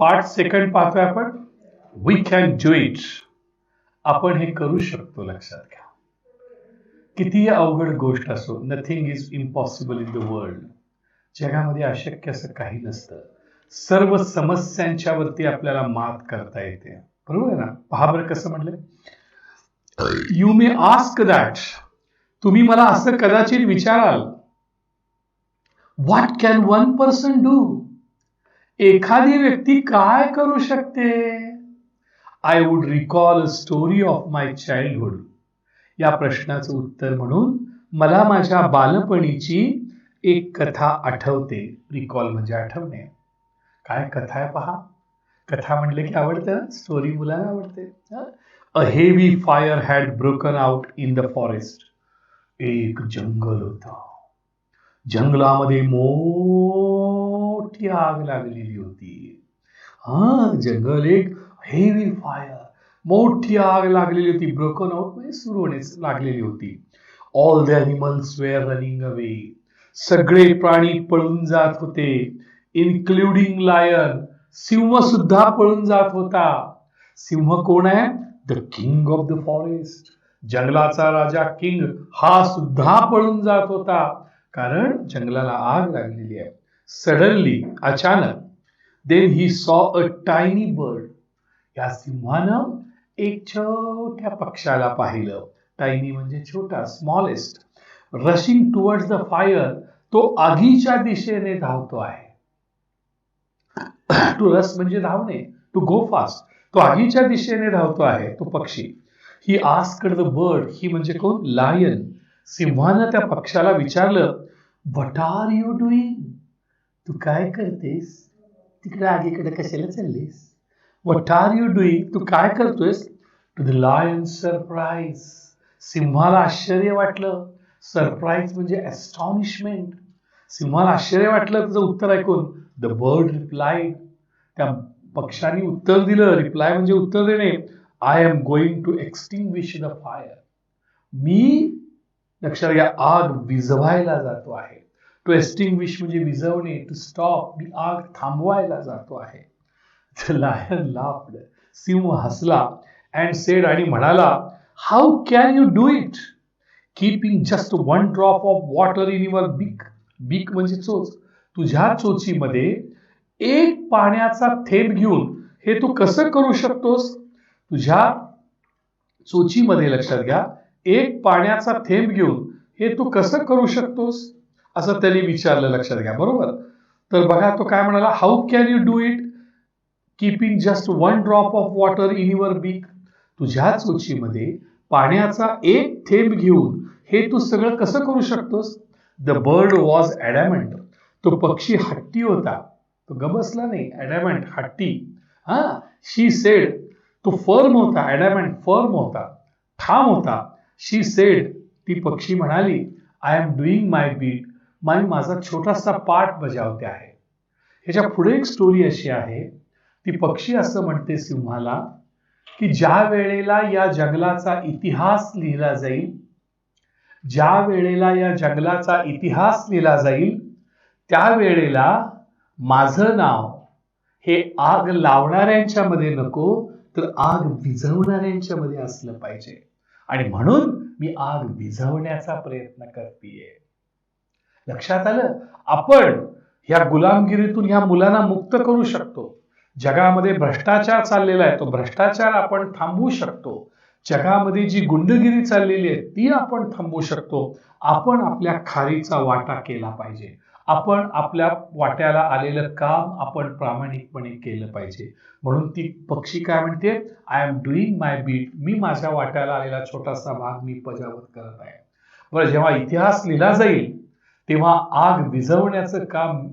Part second पाहतोय आपण. We can do it. आपण हे करू शकतो. लक्षात घ्या, कितीही अवघड गोष्ट असो, nothing is impossible in the world. जगामध्ये अशक्य असं काही नसतं. सर्व समस्यांच्या वरती आपल्याला मात करता येते. बरोबर आहे ना? पहा बरं कसं म्हणलं, यू मे आस्क दॅट. तुम्ही मला असं कदाचित विचाराल, what can one person do. एखादी व्यक्ती काय करू शकते. I would recall a story of my childhood. या प्रश्नाचं उत्तर म्हणून मला माझ्या बालपणीची एक कथा आठवते. रिकॉल म्हणजे आठवणे. काय कथा आहे पहा. कथा म्हणले की आवडतं, स्टोरी मुलांना आवडते. A heavy fire had broken out in the forest. एक जंगल होता. जंगलामध्ये मोठी आग लागलेली होती. जंगल एक हेवी फायर, मोठी आग लागलेली होती. ब्रोकन आउट म्हणजे सुरू होण्यास लागलेली होती. All the animals were running away. सगळे प्राणी पळून जात होते, इन्क्लुडिंग लायन. सिंह सुद्धा पळून जात होता. सिंह कोण आहे? The king of the forest. जंगलाचा राजा किंग हा सुद्धा पळून जात होता, कारण जंगलाला आग लागलेली आहे. सडनली, अचानक, then he saw a tiny bird. या सिंहानं एक छोट्या पक्षाला पाहिलं. टायनी म्हणजे छोटा, smallest. Rushing towards the fire. तो आगीच्या दिशेने धावतो आहे. टू रश म्हणजे धावणे, टू गो फास्ट. तो आगीच्या दिशेने धावतो आहे तो पक्षी. He asked the bird. He म्हणजे कोण? लायन. सिंहानं त्या पक्षाला विचारलं, व्हॉट आर यू डुईंग. तू काय करतेस? तिकडे आगीकडे कशाला चाललीस? What are you doing. तू काय करतोयस? To the lion surprise. सिंहाला आश्चर्य वाटलं. सरप्राईज म्हणजे ॲस्टॉनिशमेंट. सिंहाला आश्चर्य वाटलं तुझं उत्तर ऐकून. The bird replied. त्या पक्षाने उत्तर दिलं. रिप्लाय म्हणजे उत्तर देणे. I am going to extinguish the fire. मी, लक्षात घ्या, आग विझवायला जातो आहे. टू एक्सटिंग्विश म्हणजे विझवणे, टू स्टॉप. मी आग थांबवायला जातो आहे. The lion laughed. सिंह हसला. and said, आणि म्हणाला, how can you do it keeping just one drop of water in your बीक. बीक म्हणजे चोच. तुझ्या चोचीमध्ये एक पाण्याचा थेंब घेऊन हे तू कसं करू शकतोस? तुझ्या चोचीमध्ये, लक्षात घ्या, एक पाण्याचा थेंब घेऊन हे तू कसं करू शकतोस, असं त्यांनी विचारलं. लक्षात घ्या. बरोबर. तर बघा तो काय म्हणाला, how can you do it keeping just one drop of water in your बीक. तुझ्या चोचीमध्ये पाण्याचा एक थेंब घेऊन हे तू सगळं कसं करू शकतोस? The bird was adamant. तो पक्षी हट्टी होता. तो गबसला नाही. ॲडॅमंट, हट्टी. शी सेड. तो फर्म होता. ॲडॅमंट फर्म होता, ठाम होता. She said. ती पक्षी म्हणाली, I am doing my bit. माझा छोटासा पार्ट बजावते आहे. ह्याच्या पुढे एक स्टोरी अशी आहे. ती पक्षी असं म्हणते सिंहाला की ज्या वेळेला या जंगलाचा इतिहास लिहिला जाईल, ज्या वेळेला या जंगलाचा इतिहास लिहिला जाईल, त्यावेळेला माझं नाव हे आग लावणाऱ्यांच्या मध्ये नको, तर आग विझवणाऱ्यांच्या मध्ये असलं पाहिजे. आणि म्हणून मी आग विझवण्याचा प्रयत्न करतेय. लक्षात आलं? आपण ह्या गुलामगिरीतून ह्या मुलांना मुक्त करू शकतो. जगामध्ये भ्रष्टाचार चाललेला आहे, तो भ्रष्टाचार आपण थांबवू शकतो. जगामध्ये जी गुंडगिरी चाललेली आहे ती आपण थांबवू शकतो. आपण आपल्या खारीचा वाटा केला पाहिजे. आपण आपल्या वाट्याला आलेलं काम आपण प्रामाणिकपणे केलं पाहिजे. म्हणून ती पक्षी काय म्हणते, I am doing my bit. मी माझ्या वाट्याला आलेला छोटासा भाग मी बजावत करत आहे. बरं, जेव्हा इतिहास लिहिला जाईल तेव्हा आग विझवण्याचं काम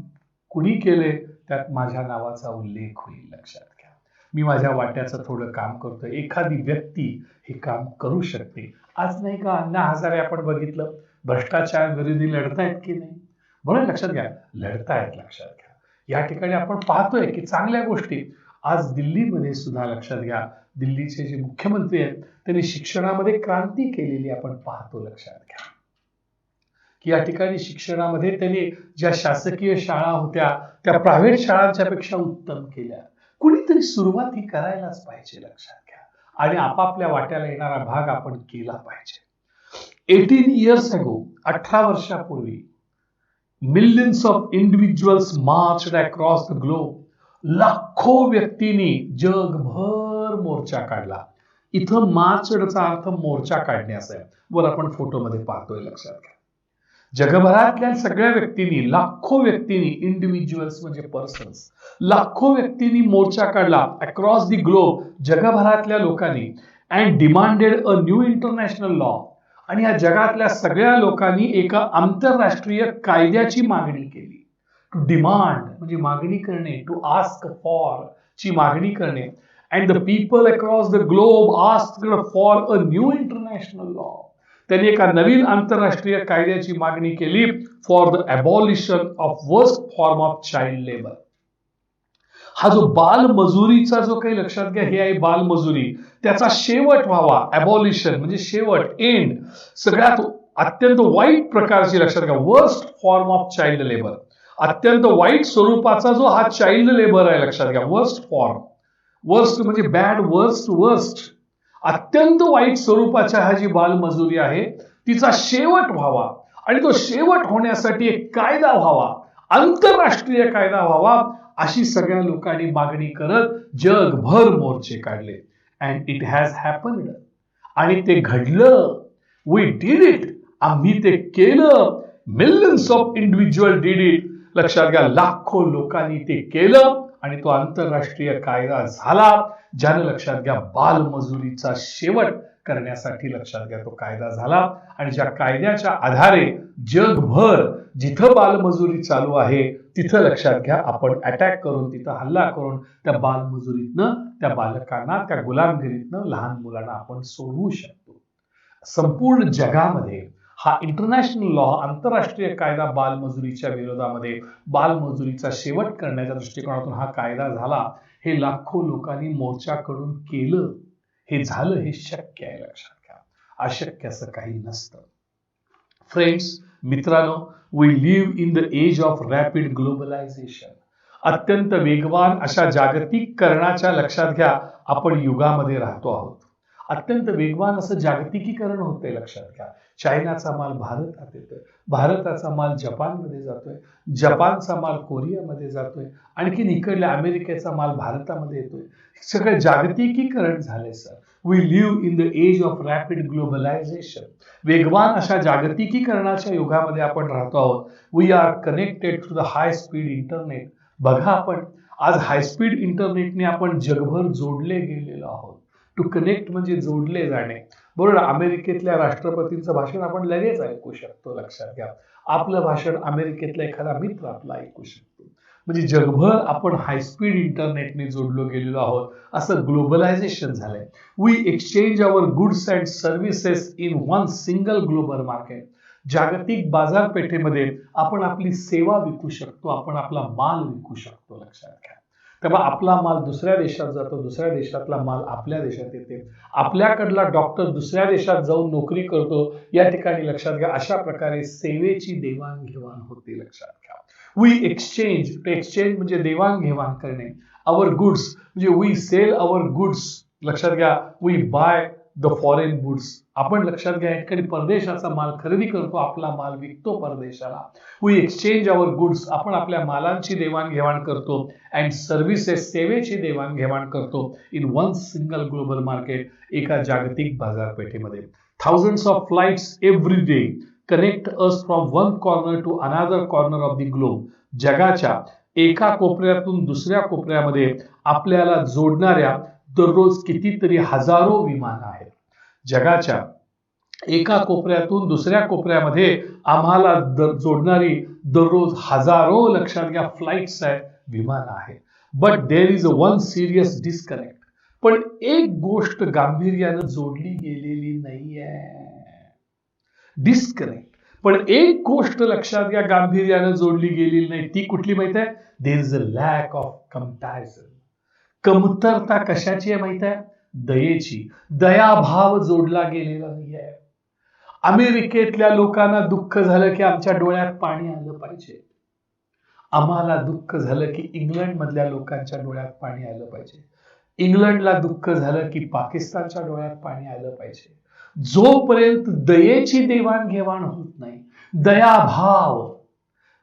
कुणी केले त्यात माझ्या नावाचा उल्लेख होईल. लक्षात घ्या, मी माझ्या वाट्याचं थोडं काम करतोय. एखादी व्यक्ती हे काम करू शकते. आज नाही का अण्णा हजारे आपण बघितलं, भ्रष्टाचार विरोधी लढतायत की नाही? बरोबर, लक्षात घ्या, लढतायत. लक्षात घ्या, या ठिकाणी आपण पाहतोय की चांगल्या गोष्टी आज दिल्लीमध्ये सुद्धा, लक्षात घ्या, दिल्लीचे जे मुख्यमंत्री आहेत त्यांनी शिक्षणामध्ये क्रांती केलेली आपण पाहतो. लक्षात घ्या की या ठिकाणी शिक्षणामध्ये त्यांनी ज्या शासकीय शाळा होत्या त्या प्रायव्हेट शाळांच्या पेक्षा उत्तम केल्या. कुणीतरी सुरुवात ही करायलाच पाहिजे, लक्षात घ्या. आणि आपापल्या वाट्याला येणारा भाग आपण केला पाहिजे. 18 years ago, 18 वर्षापूर्वी, millions of individuals marched across the globe. लाखो व्यक्तींनी जगभर मोर्चा काढला. इथं मार्चचा अर्थ मोर्चा काढण्याचा आहे. वर आपण फोटोमध्ये पाहतोय, लक्षात घ्या. जगभरातल्या सगळ्या व्यक्तींनी, लाखो व्यक्तींनी, इंडिव्हिज्युअल्स म्हणजे पर्सन्स, लाखो व्यक्तींनी मोर्चा काढला अक्रॉस दी ग्लोब, जगभरातल्या लोकांनी, and demanded a new international law. आणि या जगातल्या सगळ्या लोकांनी एका आंतरराष्ट्रीय कायद्याची मागणी केली. टू डिमांड म्हणजे मागणी करणे, टू आस्क फॉर ची मागणी करणे. And the people across the globe asked for a new international law. त्यांनी एका नवीन आंतरराष्ट्रीय कायद्याची मागणी केली for the abolition of worst form of child labour. हा जो बालमजुरीचा जो काही, लक्षात घ्या, हे आहे बालमजुरी, त्याचा शेवट व्हावा. अबॉलिशन म्हणजे शेवट, एंड. सगळ्यात अत्यंत वाईट प्रकारची, लक्षात घ्या, worst form of child labour. अत्यंत वाईट स्वरूपाचा जो हा चाइल्ड लेबर आहे, लक्षात घ्या, वर्स्ट फॉर्म. वर्स्ट म्हणजे बॅड, वर्स्ट, वर्स्ट. अत्यंत वाईट स्वरूपाच्या हा जी बालमजुरी आहे तिचा शेवट व्हावा. आणि तो शेवट होण्यासाठी एक कायदा व्हावा, आंतरराष्ट्रीय कायदा व्हावा, अशी सगळ्या लोकांनी मागणी करत जगभर मोर्चे काढले. And it has happened. आणि ते घडलं. We did it. आम्ही ते केलं. Millions of individual did it. लक्षात घ्या, लाखो लोकांनी ते केलं आणि तो आंतरराष्ट्रीय कायदा झाला, ज्याने, लक्षात घ्या, बालमजुरीचा शेवट करण्यासाठी, लक्षात घ्या, तो कायदा झाला. आणि ज्या कायद्याच्या आधारे जगभर जिथं बालमजुरी चालू आहे तिथं, लक्षात घ्या, आपण अटॅक करून, तिथं हल्ला करून त्या बालमजुरीतनं, त्या बालकांना, त्या गुलामगिरीतनं, लहान मुलांना आपण सोडवू शकतो. संपूर्ण जगामध्ये हा इंटरनॅशनल लॉ, आंतरराष्ट्रीय कायदा बालमजुरीच्या विरोधामध्ये, बालमजुरीचा शेवट करण्याच्या दृष्टिकोनातून हा कायदा झाला. हे लाखो लोकांनी मोर्चा करून केलं. हे झालं, हे शक्य आहे, लक्षात घ्या. अशक्य असं काही नसतं. फ्रेंड्स, मित्रांनो, we live in the age of rapid globalisation. अत्यंत वेगवान अशा जागतिकीकरणाच्या, लक्षात घ्या, आपण युगामध्ये राहतो आहोत. अत्यंत वेगवान असं जागतिकीकरण होतंय, लक्षात घ्या. चायनाचा माल भारतात येतोय, भारताचा माल जपानमध्ये जातोय, जपानचा माल कोरियामध्ये जातोय, आणखीन इकडल्या अमेरिकेचा माल भारतामध्ये येतोय. सगळं जागतिकीकरण झालंय sir. We live in the age of rapid globalisation. वेगवान अशा जागतिकीकरणाच्या युगामध्ये आपण राहतो आहोत. We are connected through the high speed internet. बघा, आपण आज हायस्पीड इंटरनेटने आपण जगभर जोडले गेलेलो आहोत. टू कनेक्ट म्हणजे जोडले जाणे. बरोबर, अमेरिकेतल्या राष्ट्रपतींचं भाषण आपण लगेच ऐकू शकतो, लक्षात घ्या. आपलं भाषण अमेरिकेतला एखादा मित्र आपला ऐकू शकतो. म्हणजे जगभर आपण हायस्पीड इंटरनेटने जोडलो गेलेलो आहोत. असं ग्लोबलायझेशन झालंय. We exchange our goods and services in one single global market. जागतिक बाजारपेठेमध्ये आपण आपली सेवा विकू शकतो, आपण आपला माल विकू शकतो, लक्षात घ्या. तेव्हा आपला माल दुसऱ्या देशात जातो, दुसऱ्या देशातला माल आपल्या देशात येते, आपल्याकडला डॉक्टर दुसऱ्या देशात जाऊन नोकरी करतो. या ठिकाणी, लक्षात घ्या, अशा प्रकारे सेवेची देवाणघेवाण होते, लक्षात घ्या. We exchange. टू एक्सचेंज म्हणजे देवाणघेवाण करणे. अवर गुड्स म्हणजे वी सेल अवर गुड्स. लक्षात घ्या, we buy the foreign goods. आपण, लक्षात घ्या, या ठिकाणी परदेशाचा माल खरेदी करतो, आपला माल विकतो परदेशाला. We exchange our goods. आपण आपल्या मालांची देवाणघेवाण करतो. अँड सर्व्हिसेस, सेवेची देवाणघेवाण करतो. In one single global market, एका जागतिक बाजारपेठेमध्ये. Thousands of flights every day connect us from one corner to another corner of the globe. जगाच्या एका कोपऱ्यातून दुसऱ्या कोपऱ्यामध्ये आपल्याला जोडणाऱ्या दररोज कितीतरी हजारो विमानं आहेत. जगाच्या एका कोपऱ्यातून दुसऱ्या कोपऱ्यामध्ये आम्हाला जोडणारी दररोज हजारो, लक्षात घ्या, फ्लाइट्स आहेत, विमानं आहेत. But there is a one serious disconnect. पण एक गोष्ट गांभीर्यानं जोडली गेलेली नाहीये. डिस्कनेक्ट. पण एक गोष्ट, लक्षात घ्या, गांभीर्यानं जोडली गेलेली नाही. ती कुठली माहित आहे? There is a lack of comparison. कमतरता कशाची आहे माहित आहे? दयेची. दयाभाव जोडला गेलेला नाहीये. अमेरिकेतल्या लोकांना दुःख झालं की आमच्या डोळ्यात पाणी आलं पाहिजे. आम्हाला दुःख झालं की इंग्लंड मधल्या लोकांच्या डोळ्यात पाणी आलं पाहिजे. इंग्लंडला दुःख झालं की पाकिस्तानच्या डोळ्यात पाणी आलं पाहिजे. जोपर्यंत दयेची देवाणघेवाण होत नाही, दयाभाव,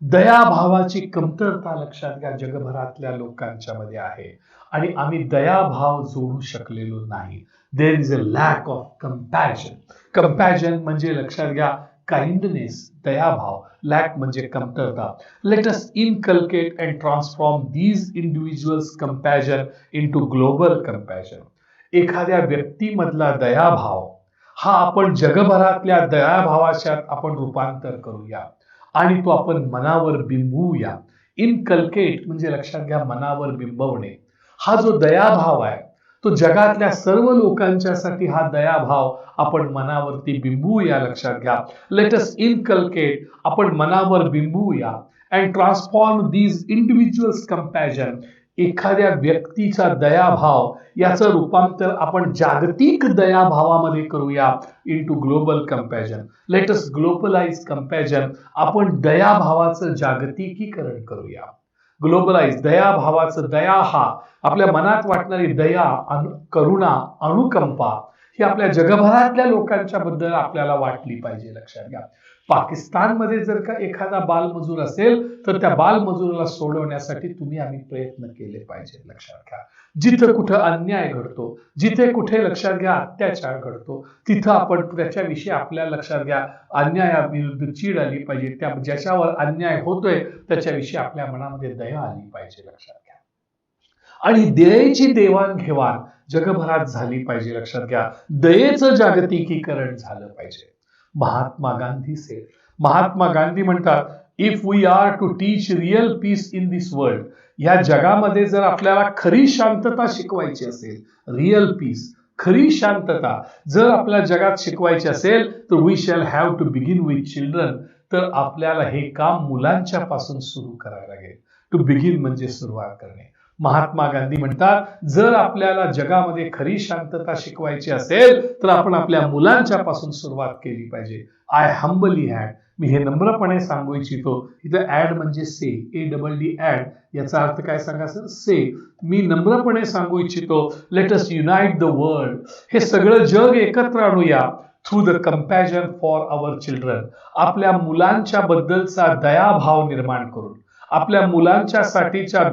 दयाभावाची कमतरता लक्षात घ्या जगभरातल्या लोकांच्या मध्ये आहे आणि आम्ही दयाभाव जोडू शकलेलो नाही. There is a lack of compassion. Compassion म्हणजे लक्षात घ्या काइंडनेस, दयाभाव. लॅक म्हणजे कमतरता. Let us inculcate and transform these individuals compassion into global compassion. एखाद्या व्यक्तीमधला दयाभाव हा आपण जगभरातल्या दयाभावाच्यात आपण रूपांतर करूया आणि तो आपण मनावर बिंबवूया. इनकल्केट म्हणजे लक्षात घ्या मनावर बिंबवणे. हा जो दयाभाव आहे तो जगातल्या सर्व लोकांच्यासाठी हा दयाभाव आपण मनावरती बिंबवूया. लक्षात घ्या लेट अस इनकल्केट, आपण मनावर बिंबवूया and transform these individuals compassion. एखाद्या व्यक्तीचा दयाभाव याचं रूपांतर आपण जागतिक दयाभावामध्ये करूया into global compassion. Let us globalise compassion. आपण दयाभावाचं जागतिकीकरण करूया. ग्लोबलाइज दयाभावाचं, दया हा आपल्या मनात वाटणारी दया, करुणा, अनुकंपा ही आपल्या जगभरातल्या लोकांच्या बद्दल आपल्याला वाटली पाहिजे. लक्षात घ्या पाकिस्तानमध्ये जर का एखादा बालमजूर असेल तर त्या बालमजुराला सोडवण्यासाठी तुम्ही आम्ही प्रयत्न केले पाहिजे. लक्षात घ्या जिथं कुठं अन्याय घडतो, जिथे कुठे लक्षात घ्या अत्याचार घडतो, तिथं आपण त्याच्याविषयी आपल्या लक्षात घ्या अन्यायाविरुद्ध चीड आली पाहिजे. त्या ज्याच्यावर अन्याय होतोय त्याच्याविषयी आपल्या मनामध्ये दया आली पाहिजे. लक्षात घ्या आणि दयेची देवाणघेवाण जगभरात झाली पाहिजे. लक्षात घ्या दयेचं जागतिकीकरण झालं पाहिजे. महात्मा गांधी से, महात्मा गांधी म्हणतात if we are to teach real peace in this world. या जगामध्ये जर आपल्याला खरी शांतता शिकवायची असेल, रिअल पीस, खरी शांतता जर आपल्या जगात शिकवायची असेल तर we shall have to begin with children. तर आपल्याला हे काम मुलांच्या पासून सुरू करायला लागेल. टू बिगिन म्हणजे सुरुवात करणे. महात्मा गांधी म्हणतात जर आपल्याला जगामध्ये खरी शांतता शिकवायची असेल तर आपण आपल्या मुलांच्या पासून सुरुवात केली पाहिजे. आय हंबली ऍड, मी हे नम्रपणे सांगू इच्छितो. इथं ऍड म्हणजे से, ADD ऍड, याचा अर्थ काय सांगा सर, से. मी नम्रपणे सांगू इच्छितो let us unite the world. हे सगळं जग एकत्र आणूया through the compassion for our children. आपल्या मुलांच्या बद्दलचा दयाभाव निर्माण करून, आपल्या मुलांच्या साठीच्या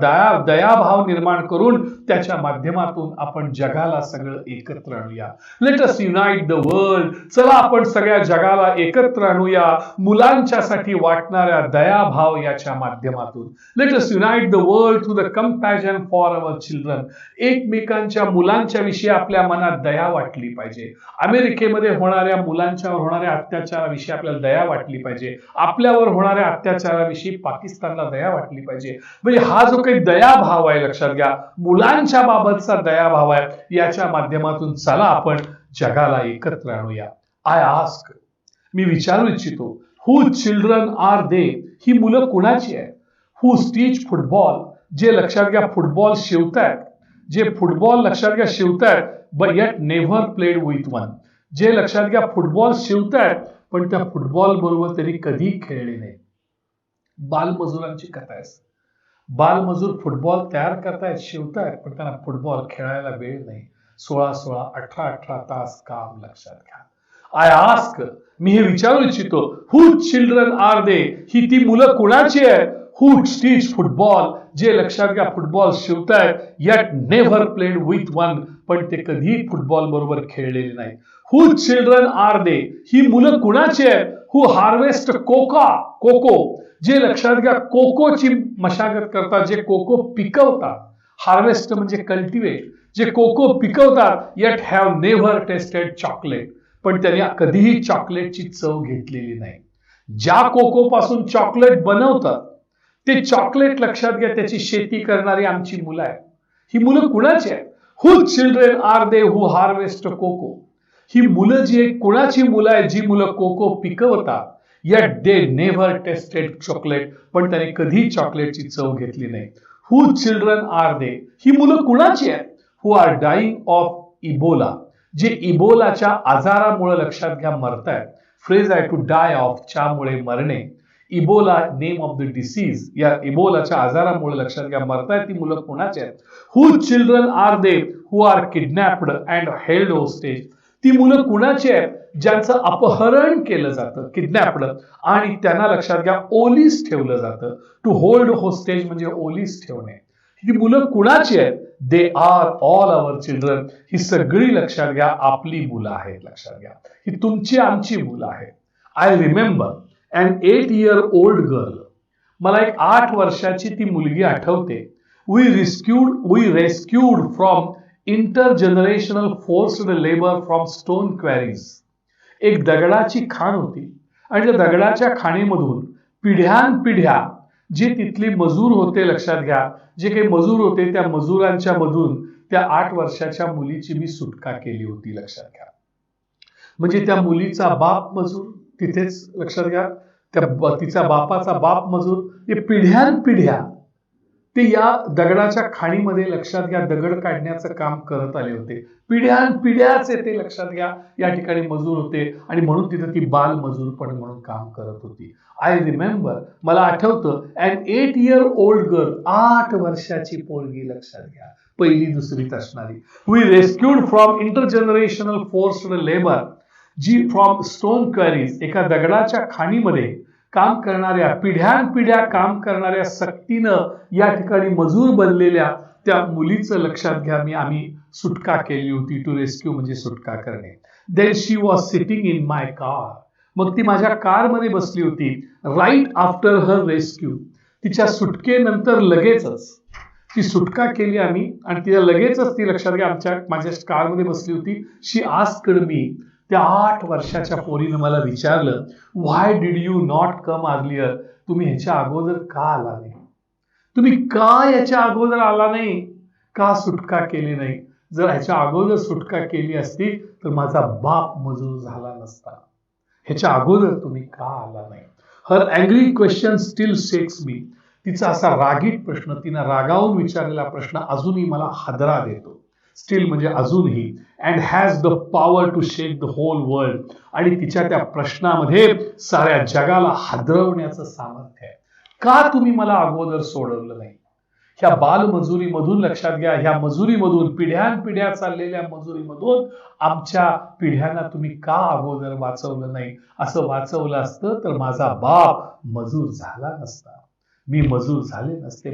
दयाभाव निर्माण करून त्याच्या माध्यमातून आपण जगाला सगळं एकत्र आणूया. Let us unite the world. चला आपण सगळ्या जगाला एकत्र आणूया मुलांच्यासाठी वाटणाऱ्या दयाभाव याच्या माध्यमातून. Late us unite the world through the compassion for our children. एकमेकांच्या मुलांच्या विषयी आपल्या मनात दया वाटली पाहिजे. अमेरिकेमध्ये होणाऱ्या मुलांच्यावर होणाऱ्या अत्याचाराविषयी आपल्याला दया वाटली पाहिजे. आपल्यावर होणाऱ्या अत्याचाराविषयी पाकिस्तानला दया वाटली पाहिजे. म्हणजे हा जो काही दयाभाव आहे लक्षात घ्या मुलांच्या बाबतचा दयाभाव आहे, याच्या माध्यमातून चला आपण जगाला एकत्र आणूया. आय आस्क, मी विचारू इच्छितो हु चिल्ड्रन आर दे. ही मुलं कुणाची आहे? Who teach football. जे लक्षात घ्या फुटबॉल शिवतायत, जे फुटबॉल लक्षात घ्या शिवतायत but yet never played with one. जे लक्षात घ्या फुटबॉल शिवतायत पण त्या फुटबॉल बरोबर तरी कधी खेळले नाही. बालमजुरांची कथा आहे. बालमजूर फुटबॉल तयार करतायत, शिवतायत पण त्यांना फुटबॉल खेळायला वेळ नाही. 16-16, 18-18 तास काम. लक्षात घ्या. आय आस्क, मी हे विचारू इच्छितो हु चिल्ड्रन आर दे. ही ती मुलं कुणाची आहे? Who teach football. जे लक्षात घ्या फुटबॉल शिवतायत yet never played with one. पण ते कधी फुटबॉल बरोबर खेळलेले नाही. हु चिल्ड्रन आर दे. ही मुलं कुणाची आहे? हु हार्वेस्ट कोको. जे लक्षात घ्या कोकोची मशागत करतात, जे कोको पिकवतात. हार्वेस्ट म्हणजे कल्टिवेट. जे कोको पिकवतात eight have never tested chocolate. पण त्यांनी कधीही चॉकलेटची चव घेतलेली नाही. ज्या कोको पासून चॉकलेट बनवतात ते चॉकलेट लक्षात घ्या त्याची शेती करणारी आमची मुलं आहेत. ही मुलं कुणाची आहेत? Who children are they who harvest cocoa. ही मुलं जी कुणाची मुलं आहेत? जी मुलं कोको पिकवतात yet they never tasted chocolate. पण त्याने कधी चॉकलेटची चव घेतली नाही. Who children are they? ही मुलं कुणाची आहेत? Who are dying of Ebola. जे इबोलाच्या आजारामुळे लक्षात घ्या मरतायत. फ्रेज आहे टू डाय ऑफ, च्यामुळे मरणे. Ebola name of the disease, या इबोलाच्या आजारामुळे लक्षात घ्या मरतायत ती मुलं कोणाचे आहेत? Who children are they who are kidnapped and held hostage? ती मुलं कुणाची आहेत ज्यांचं अपहरण केलं जातं, किडनॅप्ड, आणि त्यांना लक्षात घ्या ओलीस ठेवलं जातं. टू होल्ड होस्टेज म्हणजे ओलीस ठेवणे. ही मुलं कुणाची आहेत? They are all our children. ही सगळी लक्षात घ्या आपली मुलं आहेत. लक्षात घ्या ही तुमची आमची मुलं आहेत. I remember an 8-year-old girl. मला एक 8 वर्षाची ती मुलगी आठवते. We rescued from intergenerational forced labour from stone quarries. एक दगडाची खाण होती आणि त्या दगडाच्या खाणीमधून पिढ्यानपिढ्या जे तिथली मजूर होते, लक्षात घ्या जे काही मजूर होते त्या मजुरांच्या मधून त्या 8 वर्षाच्या मुलीची मी सुटका केली होती. लक्षात घ्या म्हणजे त्या मुलीचा बाप मजूर तिथेच, लक्षात घ्या तिचा बापाचा बाप मजूर, हे पिढ्यानपिढ्या ते या दगडाच्या खाणीमध्ये, लक्षात घ्या, दगड काढण्याचं काम करत आले होते. पिढ्यानपिढ्याचे ते, लक्षात घ्या, या ठिकाणी मजूर होते आणि म्हणून तिथं ती बाल मजूर पण म्हणून काम करत होती. आय रिमेंबर, मला आठवतं, an 8-year-old गर्ल, 8 वर्षाची पोरगी, लक्षात घ्या, पहिली दुसरीत असणारी. We rescued from intergenerational forced labour, जी फ्रॉम स्टोन क्वॅरीज, एका दगडाच्या खाणीमध्ये काम करणाऱ्या, पिढ्यानपिढ्या काम करणाऱ्या, सक्तीनं या ठिकाणी मजूर बनलेल्या त्या मुलीचं, लक्षात घ्या, आम्ही सुटका केली होती. टू रेस्क्यू म्हणजे सुटका करणे. Then she was sitting in my car. मग ती माझ्या कारमध्ये बसली होती. राईट आफ्टर हर रेस्क्यू, तिच्या सुटकेनंतर लगेचच ती सुटका केली आम्ही आणि तिला लगेचच ती, लक्षात घ्या, माझ्या कारमध्ये बसली होती. शी आस्क्ड मी, त्या 8 वर्षाच्या पोरीनं मला विचारलं, why did you not come earlier? तुम्ही ह्याच्या अगोदर का आला नाही? तुम्ही का याच्या अगोदर आला नाही? का सुटका केली नाही? जर ह्याच्या अगोदर सुटका केली असती तर माझा बाप मजूर झाला नसता. ह्याच्या अगोदर तुम्ही का आला नाही? हर अँग्री क्वेश्चन स्टील शेक्स मी. तिचा असा रागीट प्रश्न, तिनं रागावून विचारलेला प्रश्न अजूनही मला हादरा देतो. स्टील म्हणजे अजूनही. And has the power to shake the whole world. आणि तिच्या त्या प्रश्नामध्ये साऱ्या जगाला हादरवण्याचं सामर्थ्य आहे. का तुम्ही मला अगोदर सोडवलं नाही? ह्या बालमजुरीमधून, लक्षात घ्या, ह्या मजुरीमधून, पिढ्यानपिढ्या चाललेल्या मजुरीमधून आमच्या पिढ्यांना तुम्ही का अगोदर वाचवलं नाही? असं वाचवलं असतं तर माझा बाप मजूर झाला नसता, मी मजूर झाले नसते,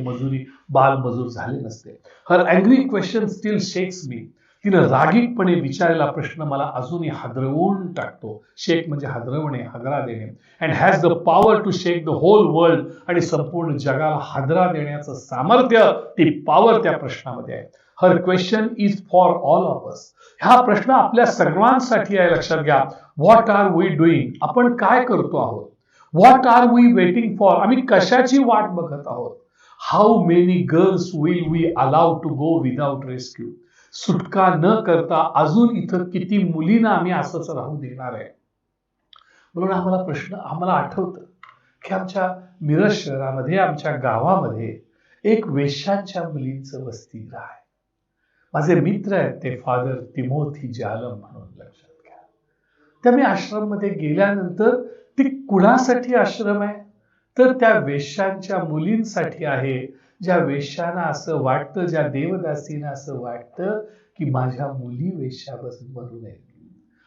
बाल मजूर झाले नसते. हर अँग्री क्वेश्चन स्टील शेक्स मी. तिनं रागीटपणे विचारलेला प्रश्न मला अजूनही हादरवून टाकतो. शेक म्हणजे हादरवणे, हादरा देणे. And has the power to shake the whole world. आणि संपूर्ण जगाला हादरा देण्याचं सामर्थ्य, ती पॉवर त्या प्रश्नामध्ये आहे. Her question is for all of us. हा प्रश्न आपल्या सर्वांसाठी आहे. लक्षात घ्या. What are we doing? आपण काय करतो आहोत? What are we waiting for? आम्ही कशाची वाट बघत आहोत? How many girls will we allow to go without rescue? सुटका न करता अजून इथं किती मुलींना आम्ही असंच राहू देणार आहे? म्हणून आम्हाला आठवतं की आमच्या मिरज शहरामध्ये, आमच्या गावामध्ये एक वेश्यांच्या मुलींचं वसतिगृह आहे. माझे मित्र आहेत ते फादर तिमोथी जालम म्हणून, लक्षात घ्या. त्या मी आश्रम मध्ये गेल्यानंतर, ती कुणासाठी आश्रम आहे तर त्या वेश्यांच्या मुलींसाठी आहे, ज्या वेश्यांना असं वाटतं, ज्या देवदासींना असं वाटतं की माझ्या मुली वेश्या बनू नये.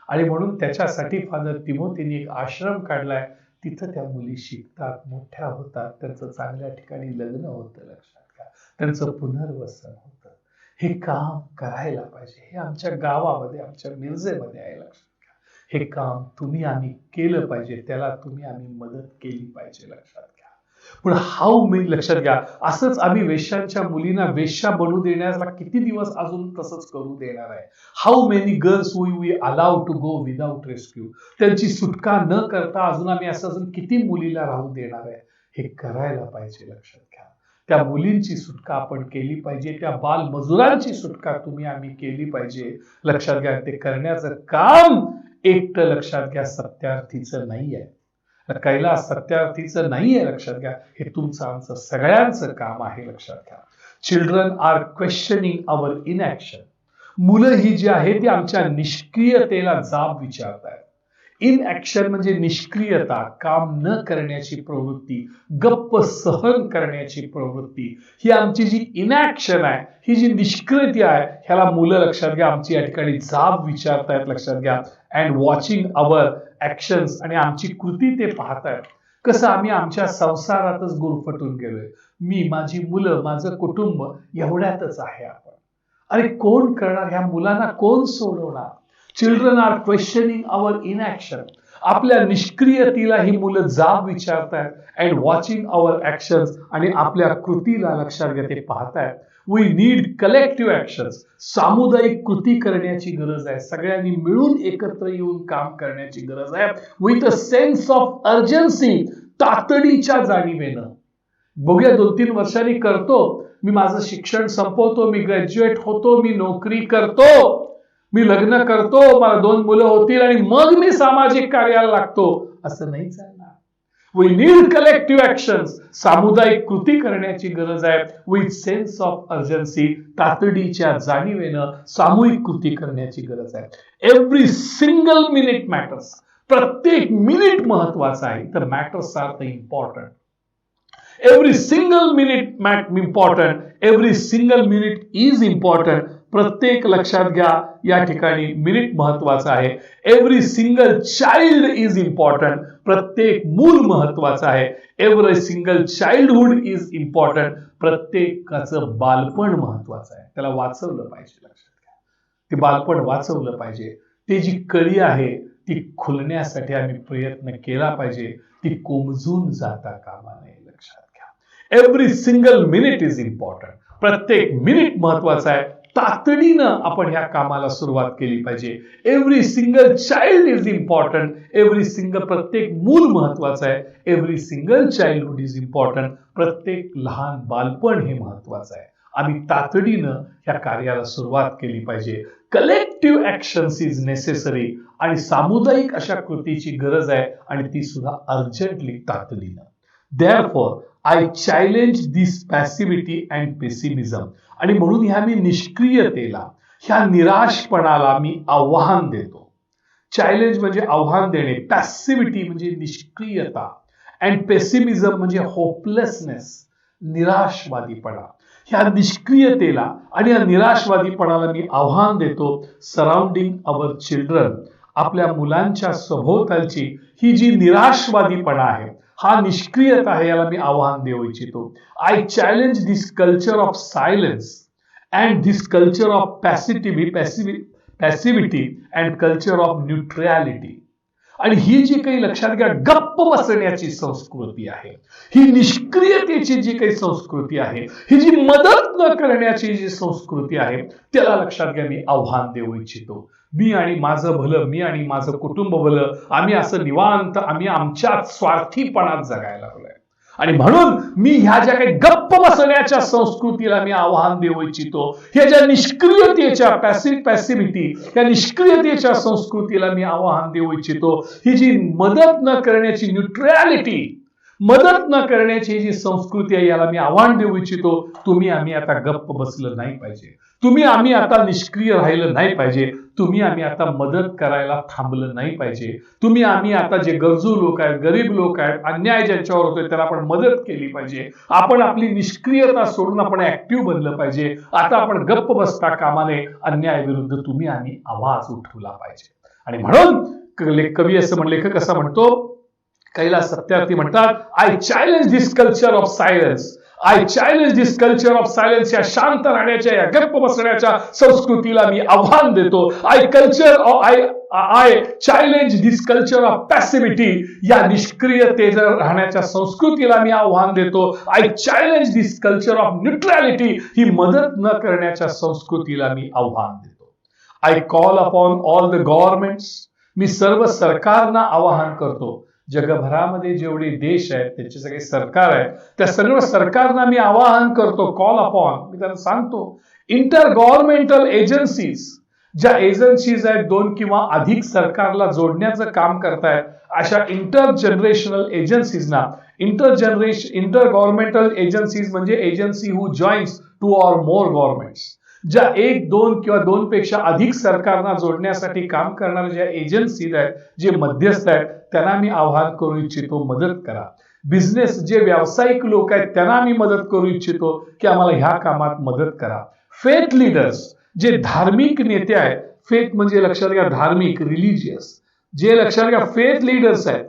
आणि म्हणून त्याच्यासाठी फादर तिमोथीने एक आश्रम काढलाय. तिथं त्या मुली शिकतात, मोठ्या होतात, त्यांचं चांगल्या ठिकाणी लग्न होतं, लक्षात घ्या, त्यांचं पुनर्वसन होतं. हे काम करायला पाहिजे. हे आमच्या गावामध्ये, आमच्या मिरजेमध्ये आहे, लक्षात घ्या. हे काम तुम्ही आम्ही केलं पाहिजे, त्याला तुम्ही आम्ही मदत केली पाहिजे, लक्षात घ्या. पण हाऊ मी, लक्षात घ्या, असंच आम्ही वेश्यांच्या मुलींना वेश्या बनू देण्याला किती दिवस अजून तसंच करू देणार आहे? How many girls we allow to go without rescue? त्यांची सुटका न करता अजून आम्ही असं अजून किती मुलीला राहू देणार आहे? हे करायला पाहिजे, लक्षात घ्या. त्या मुलींची सुटका आपण केली पाहिजे. त्या बाल मजुरांची सुटका तुम्ही आम्ही केली पाहिजे, लक्षात घ्या. ते करण्याचं काम एकटं, लक्षात घ्या, सत्यार्थीचं नाही आहे, कैलास सत्यार्थीचं नाहीये, लक्षात घ्या. हे तुमचं आमचं सगळ्यांचं काम आहे, लक्षात घ्या. Children are questioning our inaction. मुलं ही जी आहे ती आमच्या निष्क्रियतेला जाब विचारतायत. इनऍक्शन म्हणजे निष्क्रियता, काम न करण्याची प्रवृत्ती, गप्प सहन करण्याची प्रवृत्ती. ही आमची जी इनऍक्शन आहे, ही जी निष्क्रियता आहे, ह्याला मुलं लक्षात घ्या, आमची या ठिकाणी जाब विचारतायत, लक्षात घ्या. अँड वॉचिंग अवर ऍक्शन्स, आणि आमची कृती ते पाहतायत. कसं आम्ही आमच्या संसारातच गुरफटून गेलोय. मी, माझी मुलं, माझं कुटुंब एवढ्यातच आहे आपण. अरे कोण करणार, ह्या मुलांना कोण सोडवणार? Children are questioning our inaction. आपल्या निष्क्रियतेला ही मुलं जाब विचारतायत. अँड वॉचिंग अवर ऍक्शन्स, आणि आपल्या कृतीला लक्षात घ्या ते पाहतायत. We need collective actions. सामुदायिक कृती करण्याची गरज आहे. सगळ्यांनी मिळून एकत्र येऊन काम करण्याची गरज आहे. With a sense of urgency, तातडीच्या जाणीवेनं. बघूया 2-3 वर्षांनी करतो, मी माझं शिक्षण संपवतो, मी ग्रॅज्युएट होतो, मी नोकरी करतो, मी लग्न करतो, मला 2 मुलं होतील आणि मग मी सामाजिक कार्याला लागतो, असं नाही चालणार. We need collective actions. सामुदायिक कृती करण्याची गरज आहे. विथ सेन्स ऑफ अर्जन्सी, तातडीच्या जाणीवेनं सामूहिक कृती करण्याची गरज आहे. Every single minute matters. प्रत्येक मिनिट महत्वाचा आहे. तर matters are the important. Every single minute important. Every single minute is important. प्रत्येक, लक्षात घ्या, या ठिकाणी मिनिट महत्वाचा आहे. Every single child is important. प्रत्येक मूल महत्वाचं आहे. Every single childhood is important. प्रत्येकाचं बालपण महत्वाचं आहे. त्याला वाचवलं पाहिजे, लक्षात घ्या. ते बालपण वाचवलं पाहिजे. ते जी कळी आहे ती खुलण्यासाठी आम्ही प्रयत्न केला पाहिजे. ती कोमजून जाता कामा नये, लक्षात घ्या. Every single minute is important. प्रत्येक मिनिट महत्वाचा आहे. तातडीनं आपण ह्या कामाला सुरुवात केली पाहिजे. Every single child is important. Every single, प्रत्येक मूल महत्वाचं आहे. Every single childhood is important. प्रत्येक लहान बालपण हे महत्वाचं आहे. आम्ही तातडीनं ह्या कार्याला सुरुवात केली पाहिजे. Collective actions is necessary. आणि सामुदायिक अशा कृतीची गरज आहे, आणि ती सुद्धा अर्जंटली, तातडीनं. Therefore, I challenge this passivity and pessimism. आणि म्हणून ह्या मी निष्क्रियतेला, ह्या निराशपणाला मी आव्हान देतो. चॅलेंज म्हणजे आव्हान देणे, पॅसिव्हिटी म्हणजे निष्क्रियता, अँड पेसिमिझम म्हणजे होपलेसनेस, निराशवादीपणा. ह्या निष्क्रियतेला आणि या निराशवादीपणाला मी आव्हान देतो. सराउंडिंग अवर चिल्ड्रन, आपल्या मुलांच्या सभोवतालची ही जी निराशवादीपणा आहे, हा निष्क्रियता आहे, याला मी आव्हान देऊ इच्छितो. I challenge this culture of silence and this culture of passivity and culture of neutrality. आणि ही जी काही, लक्षात घ्या, गप्प बसण्याची संस्कृती आहे, ही निष्क्रियतेची जी काही संस्कृती आहे, ही जी मदत न करण्याची जी संस्कृती आहे, त्याला लक्षात घ्या मी आव्हान देऊ इच्छितो. मी आणि माझं भलं, मी आणि माझं कुटुंब भलं, आम्ही असं निवांत, आम्ही आमच्या स्वार्थीपणात जगायला लागलोय. आणि म्हणून मी ह्या ज्या काही गप्प बसण्याच्या संस्कृतीला मी आव्हान देऊ इच्छितो. ह्या ज्या निष्क्रियतेच्या पॅसिव्हिटी, या निष्क्रियतेच्या संस्कृतीला मी आव्हान देऊ इच्छितो. ही जी मदत न करण्याची न्यूट्रॅलिटी, मदत न करण्याची जी संस्कृती आहे, याला मी आव्हान देऊ इच्छितो. तुम्ही आम्ही आता गप्प बसलं नाही पाहिजे. तुम्ही आम्ही आता निष्क्रिय राहिलं नाही पाहिजे. तुम्ही आम्ही आता मदत करायला थांबलं नाही पाहिजे. तुम्ही आम्ही आता जे गरजू लोक आहेत, गरीब लोक आहेत, अन्याय ज्यांच्यावर होतोय त्याला आपण मदत केली पाहिजे. आपण आपली निष्क्रियता सोडून आपण ऍक्टिव्ह बनलं पाहिजे. आता आपण गप्प बसता कामा नये. अन्यायाविरुद्ध तुम्ही आम्ही आवाज उठवला पाहिजे. आणि म्हणून कवी असं म्हणले, लेखक असा म्हणतो, कैलास सत्यार्थी म्हणतात, I challenge this culture of silence. I challenge this culture of silence. या शांत राहण्याच्या, या गप्प बसण्याच्या संस्कृतीला मी आव्हान देतो. I challenge this culture of passivity. या निष्क्रियते राहण्याच्या संस्कृतीला मी आव्हान देतो. I challenge this culture of neutrality. ही मदत न करण्याच्या संस्कृतीला मी आव्हान देतो. I call upon all the governments. मी सर्व सरकारना आवाहन करतो. जगभरामध्ये जेवढे देश आहेत, त्यांचे सगळे सरकार आहेत, त्या सर्व सरकारना मी आवाहन करतो. कॉल अपॉन, मी त्यांना सांगतो. इंटर गव्हर्नमेंटल एजन्सीज, ज्या एजन्सीज आहेत 2 किंवा अधिक सरकारला जोडण्याचं काम करतायत, अशा इंटर जनरेशनल एजन्सीजना, इंटर गव्हर्नमेंटल एजन्सीज म्हणजे agency who joins 2 or more governments. ज्या 1, 2 किंवा 2 पेक्षा अधिक सरकारांना जोडण्यासाठी काम करणाऱ्या ज्या एजन्सीज आहेत, जे मध्यस्थ आहेत, त्यांना मी आवाहन करू इच्छितो, मदत करा. बिझनेस जे व्यावसायिक लोक आहेत त्यांना मी मदत करू इच्छितो की आम्हाला ह्या कामात मदत करा. फेथ लीडर्स जे धार्मिक नेते आहेत, फेथ म्हणजे लक्षात घ्या धार्मिक, रिलिजियस, जे लक्षात घ्या फेथ लीडर्स आहेत,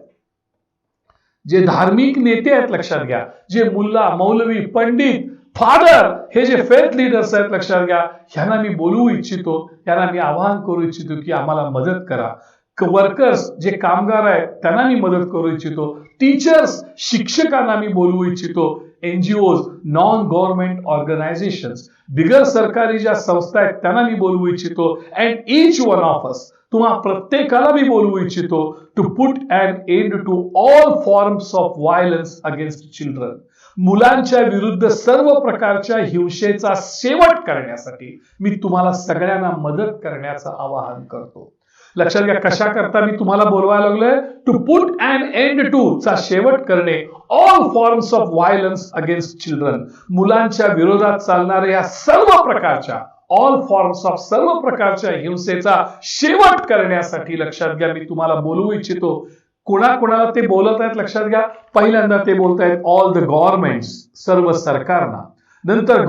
जे धार्मिक नेते आहेत लक्षात घ्या, जे मुल्ला, मौलवी, पंडित, फादर, हे जे फेथ लीडर्स आहेत लक्षात घ्या, ह्यांना मी बोलवू इच्छितो, यांना मी आवाहन करू इच्छितो की आम्हाला मदत करा. वर्कर्स जे कामगार आहेत त्यांना मी मदत करू इच्छितो. टीचर्स शिक्षकांना मी बोलवू इच्छितो. एनजीओ, नॉन गव्हर्नमेंट ऑर्गनायझेशन्स, बिगर सरकारी ज्या संस्था आहेत त्यांना मी बोलवू इच्छितो. And each one of us, तुम्हा प्रत्येकाला मी बोलवू इच्छितो to put an end to all forms of violence against children. मुलांच्या विरुद्ध सर्व प्रकारच्या हिंसेचा शेवट करण्यासाठी मी तुम्हाला सगळ्यांना मदत करण्याचं आवाहन करतो. लक्षात घ्या कशा करता मी तुम्हाला बोलवायला लागलोय, to put an end to चा शेवट करणे, all forms of violence against children, मुलांच्या विरोधात चालणाऱ्या या सर्व प्रकारच्या, ऑल फॉर्म्स ऑफ सर्व प्रकारच्या हिंसेचा शेवट करण्यासाठी लक्षात घ्या मी तुम्हाला बोलवू इच्छितो. कोणाकोणाला ते बोलत आहेत लक्षात घ्या. पहिल्यांदा ते बोलत आहेत ऑल द गव्हर्नमेंट्स, सर्व सरकारना. नंतर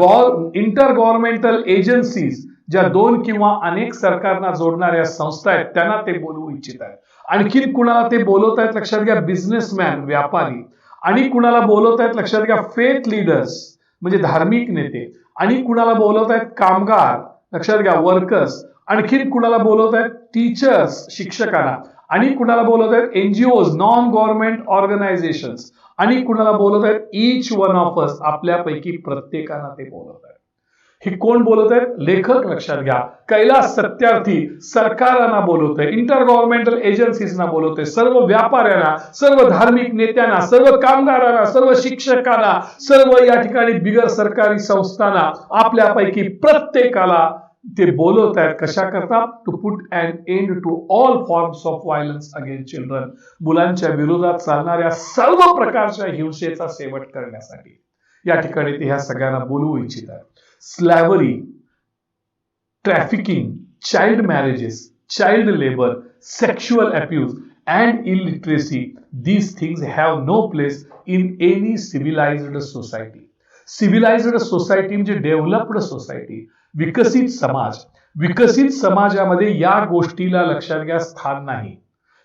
इंटर गव्हर्नमेंटल एजन्सीज, ज्या 2 किंवा अनेक सरकारना जोडणाऱ्या संस्था आहेत त्यांना ते बोलवू इच्छित आहेत. आणखी कुणाला ते बोलवत आहेत लक्षात घ्या, बिझनेसमॅन, व्यापारी. आणि कुणाला बोलवत आहेत लक्षात घ्या, फेथ लीडर्स म्हणजे धार्मिक नेते. आणि कुणाला बोलवत आहेत, कामगार, लक्षात घ्या, वर्कर्स. आणखी कुणाला बोलवत आहेत, टीचर्स, शिक्षकांना. आणि कुणाला बोलवत आहेत, एनजीओज, नॉन गव्हर्नमेंट ऑर्गनायझेशन्स. आणि कुणाला बोलवत आहेत, ईच वन ऑफ अस, आपल्यापैकी प्रत्येकाला ते बोलवत आहेत. हे कोण बोलत आहेत, लेखक लक्षात घ्या. कैलास सत्यार्थी सरकारांना बोलवतोय, इंटर गव्हर्नमेंटल एजन्सीजना बोलवतोय, सर्व व्यापाऱ्यांना, सर्व धार्मिक नेत्यांना, सर्व कामगारांना, सर्व शिक्षकांना, सर्व या ठिकाणी बिगर सरकारी संस्थांना, आपल्यापैकी प्रत्येकाला ते बोलवत आहेत. कशा करता, to put an end to all forms of violence against children, मुलांच्या विरोधात चालणाऱ्या सर्व प्रकारच्या हिंसेचा शेवट करण्यासाठी या ठिकाणी ते ह्या सगळ्यांना बोलवू इच्छित आहेत. Slavery, trafficking, child marriages, child labour, sexual abuse and illiteracy, these things have no place in any civilised society. Civilised society म्हणजे डेव्हलप्ड सोसायटी, विकसित समाज. विकसित समाजामध्ये या गोष्टीला लक्षात घ्या स्थान नाही.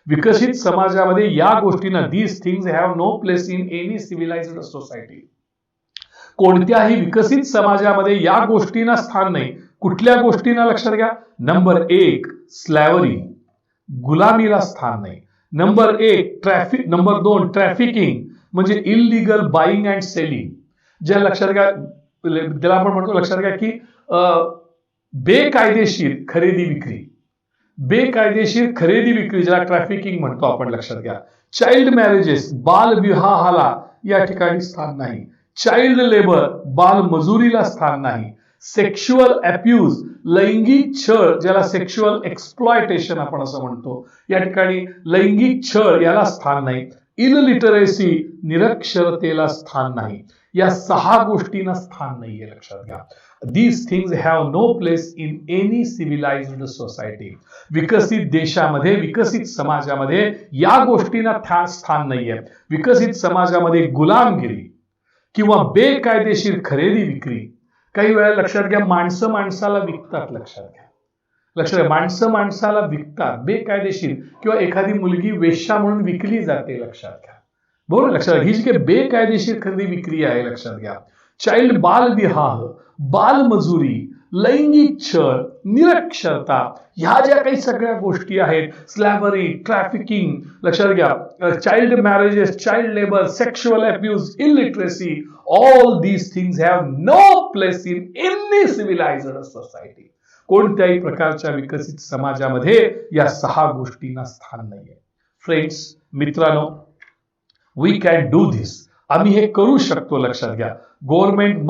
विकसित समाजामध्ये या गोष्टींना, these things have no place in any civilised society, कोणत्याही विकसित समाजामध्ये या गोष्टींना स्थान नाही. कुठल्या गोष्टींना लक्षात घ्या, नंबर 1 स्लॅव्हरी, गुलामीला स्थान नाही. नंबर 2 ट्रॅफिकिंग म्हणजे इलिगल बाईंग अँड सेलिंग, ज्या लक्षात घ्या, त्याला आपण म्हणतो लक्षात घ्या की बेकायदेशीर खरेदी विक्री, बेकायदेशीर खरेदी विक्री ज्याला ट्रॅफिकिंग म्हणतो आपण, लक्षात घ्या. चाइल्ड मॅरेजेस, बाल विवाहाला या ठिकाणी स्थान नाही. चाइल्ड लेबर, बाल मजुरीला स्थान नाही. सेक्शुअल अब्यूज, लैंगिक छळ ज्याला सेक्शुअल एक्सप्लॉयटेशन आपण असं म्हणतो, या ठिकाणी लैंगिक छळ याला स्थान नाही. इलिटरेसी, निरक्षरतेला स्थान नाही. या 6 गोष्टींना स्थान नाहीये लक्षात घ्या. These things have no place in any civilized society. विकसित देशामध्ये, विकसित समाजामध्ये या गोष्टींना स्थान नाहीये. विकसित समाजामध्ये गुलामगिरी किंवा बेकायदेशीर खरेदी विक्री, काही वेळा लक्षात घ्या माणसं माणसाला विकतात, लक्षात घ्या, लक्षात घ्या, माणसं माणसाला विकतात बेकायदेशीर, किंवा एखादी मुलगी वेश्या म्हणून विकली जाते, लक्षात घ्या. बरोबर, लक्षात घ्या, ही जी काही बेकायदेशीर खरेदी विक्री आहे लक्षात घ्या. चाइल्ड बालविवाह, बालमजुरी, लैंगिक छळ, निरक्षरता, ह्या ज्या काही सगळ्या गोष्टी आहेत, स्लॅव्हरी, ट्रॅफिकिंग, लक्षात घ्या, child marriages, child labour, sexual abuse, illiteracy, all these things have no place in any civilised society. कोणत्याही प्रकारच्या विकसित समाजामध्ये या 6 गोष्टींना स्थान नाहीये. फ्रेंड्स, मित्रांनो, वी कॅन डू धिस, आम्ही हे करू शकतो, लक्षात घ्या. Government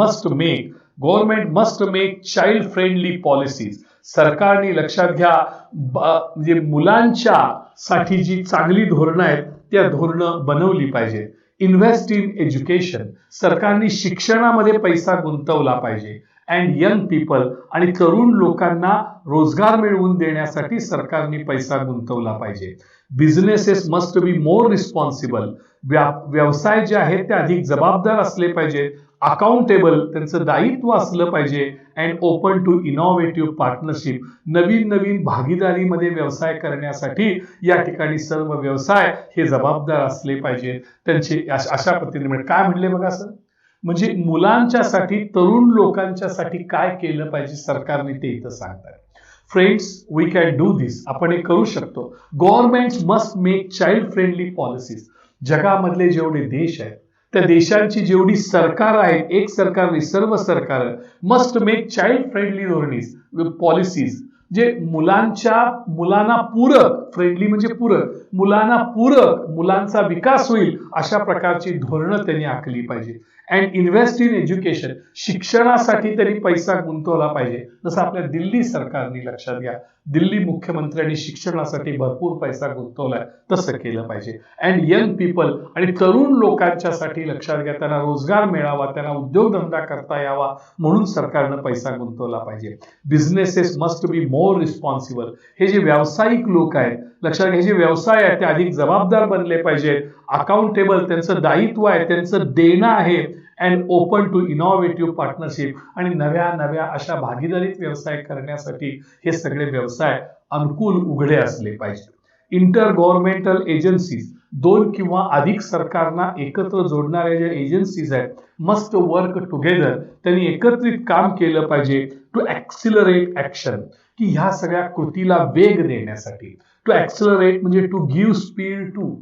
must make child friendly policies. सरकारने लक्षात घ्या म्हणजे मुलांच्या साठी जी चांगली धोरणं आहेत त्या धोरणं बनवली पाहिजे. इन्व्हेस्ट इन एज्युकेशन, सरकारने शिक्षणामध्ये पैसा गुंतवला पाहिजे. अँड यंग पीपल आणि तरुण लोकांना रोजगार मिळवून देण्यासाठी सरकारने पैसा गुंतवला पाहिजे. Businesses must be more responsible. व्यवसाय जे आहेत ते अधिक जबाबदार असले पाहिजेत, अकाउंटेबल त्यांचं दायित्व असलं पाहिजे, and open to innovative partnership. नवीन नवीन भागीदारीमध्ये व्यवसाय करण्यासाठी या ठिकाणी सर्व व्यवसाय हे जबाबदार असले पाहिजेत. त्यांचे अशा पद्धतीने काय म्हणले बघा सर, म्हणजे मुलांच्यासाठी तरुण लोकांच्यासाठी काय केलं पाहिजे सरकारने ते इथं सांगतात. Friends, we can do this. आपण हे करू शकतो. Government must make child friendly policies. जगामधले जेवढे देश आहेत त्या देशांची जेवढी सरकार आहेत, एक सरकार नाही सर्व सरकार मस्ट मेक चाइल्ड फ्रेंडली धोरणीस पॉलिसीज, जे मुलांना पूरक, फ्रेंडली म्हणजे पूरक, मुलांना पूरक, मुलांचा विकास होईल अशा प्रकारची धोरणं त्यांनी आखली पाहिजे. And invest in education. शिक्षणासाठी त्यांनी पैसा गुंतवला पाहिजे. जसं आपल्या दिल्ली सरकारने, लक्षात घ्या, दिल्ली मुख्यमंत्र्यांनी शिक्षणासाठी भरपूर पैसा गुंतवलाय, तसं केलं पाहिजे. अँड यंग पीपल आणि तरुण लोकांच्यासाठी, लक्षात घ्या, त्यांना रोजगार मिळावा, त्यांना उद्योगधंदा करता यावा म्हणून सरकारनं पैसा गुंतवला पाहिजे. Businesses must be more responsible. हे जे व्यावसायिक लोक आहेत, लक्षात घ्या, जे व्यवसाय आहेत ते अधिक जबाबदार बनले पाहिजेत, अकाउंटेबल त्यांचं दायित्व आहे, त्यांचं देणं आहे. And open to innovative partnership. आणि नव्या नव्या अशा भागीदारीत व्यवसाय करण्यासाठी हे सगळे व्यवसाय अनुकूल उघडे असले पाहिजे. इंटर गव्हर्नमेंटल एजन्सीज, 2 किंवा अधिक सरकारना एकत्र जोडणाऱ्या ज्या एजन्सीज आहेत, मस्ट वर्क टुगेदर. त्यांनी एकत्रित काम केलं पाहिजे टू ऍक्सिलरेट ऍक्शन, की ह्या सगळ्या कृतीला वेग देण्यासाठी. टू ऍक्सिलरेट म्हणजे to give speed to.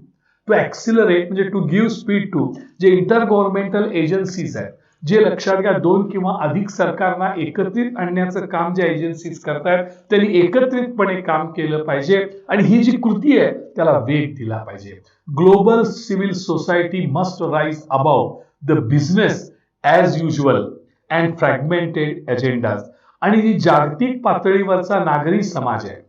To accelerate म्हणजे टू गिव्ह स्पीड टू. जे इंटर गव्हर्नमेंटल एजन्सीज आहेत, जे, लक्षात घ्या, 2 किंवा अधिक सरकारना एकत्रित आणण्याचं काम ज्या एजन्सीज करतायत त्यांनी एकत्रितपणे काम केलं पाहिजे आणि ही जी कृती आहे त्याला वेग दिला पाहिजे. Global civil society must rise above the business as usual and fragmented agendas. आणि जी जागतिक पातळीवरचा नागरी समाज आहे,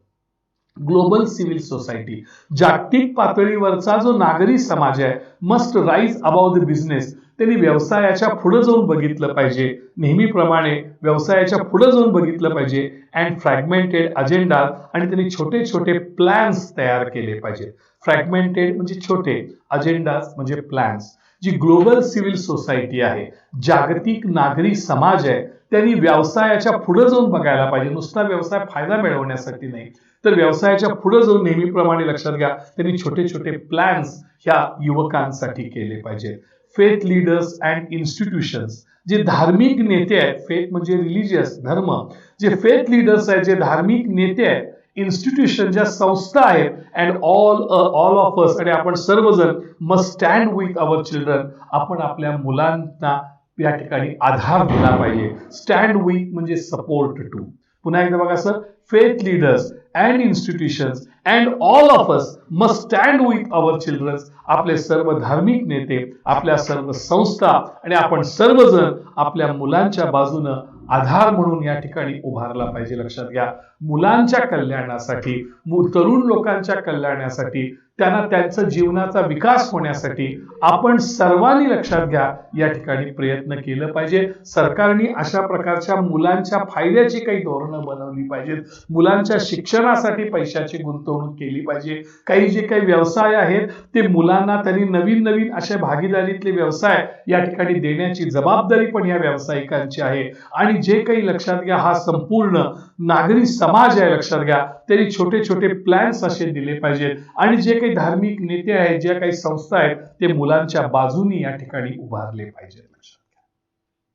ग्लोबल सिव्हिल सोसायटी, जागतिक पातळीवरचा जो नागरी समाज आहे, must rise above the business. त्यांनी व्यवसायाच्या पुढे जाऊन बघितलं पाहिजे, नेहमीप्रमाणे व्यवसायाच्या पुढे जाऊन बघितलं पाहिजे. And fragmented agenda. आणि त्यांनी छोटे छोटे प्लॅन्स तयार केले पाहिजे. फ्रॅगमेंटेड म्हणजे छोटे, अजेंडाज म्हणजे प्लॅन्स. जी ग्लोबल सिव्हिल सोसायटी आहे, जागतिक नागरी समाज आहे, त्यांनी व्यवसायाच्या पुढे जाऊन बघायला पाहिजे. नुसता व्यवसाय फायदा मिळवण्यासाठी नाही, तर व्यवसायाच्या पुढे जाऊन नेहमीप्रमाणे, लक्षात घ्या, त्यांनी छोटे छोटे प्लॅन्स ह्या युवकांसाठी केले पाहिजे. Faith leaders and institutions. जे धार्मिक नेते आहेत, फेथ म्हणजे रिलिजियस, धर्म, जे फेथ लीडर्स आहेत, जे धार्मिक नेते आहेत, इन्स्टिट्यूशन ज्या संस्था आहेत, अँड ऑल ऑफ अस, आणि आपण सर्वजण must stand with our children. आपण आपल्या मुलांना या ठिकाणी आधार दिला पाहिजे. स्टँड विथ म्हणजे सपोर्ट टू. पुन्हा एकदा बघा sir, faith leaders and institutions and all of us must stand with our children. आपले सर्व धार्मिक नेते, आपल्या सर्व संस्था आणि आपण सर्वजण आपल्या मुलांच्या बाजूनं आधार म्हणून या ठिकाणी उभारला पाहिजे. लक्षात घ्या, मुलांच्या कल्याणासाठी, तरुण लोकांच्या कल्याणासाठी, त्यांना त्यांचा जीवनाचा विकास होण्यासाठी आपण सर्वांनी, लक्षात घ्या, या ठिकाणी प्रयत्न केलं पाहिजे. सरकारने अशा प्रकारच्या मुलांच्या फायद्याची काही धोरणं बनवली पाहिजेत. मुलांच्या शिक्षणासाठी पैशाची गुंतवणूक केली पाहिजे. काही जे काही व्यवसाय आहेत ते मुलांना त्यांनी नवीन नवीन अशा भागीदारीतले व्यवसाय या ठिकाणी देण्याची जबाबदारी पण या व्यावसायिकांची आहे. आणि जे काही, लक्षात घ्या, हा संपूर्ण नागरी समाज आहे, लक्षात घ्या, त्यांनी छोटे छोटे प्लॅन्स असे दिले पाहिजेत. आणि जे काही धार्मिक नेते आहेत, ज्या काही संस्था आहेत, ते मुलांच्या बाजूनी या ठिकाणी उभारले पाहिजेत.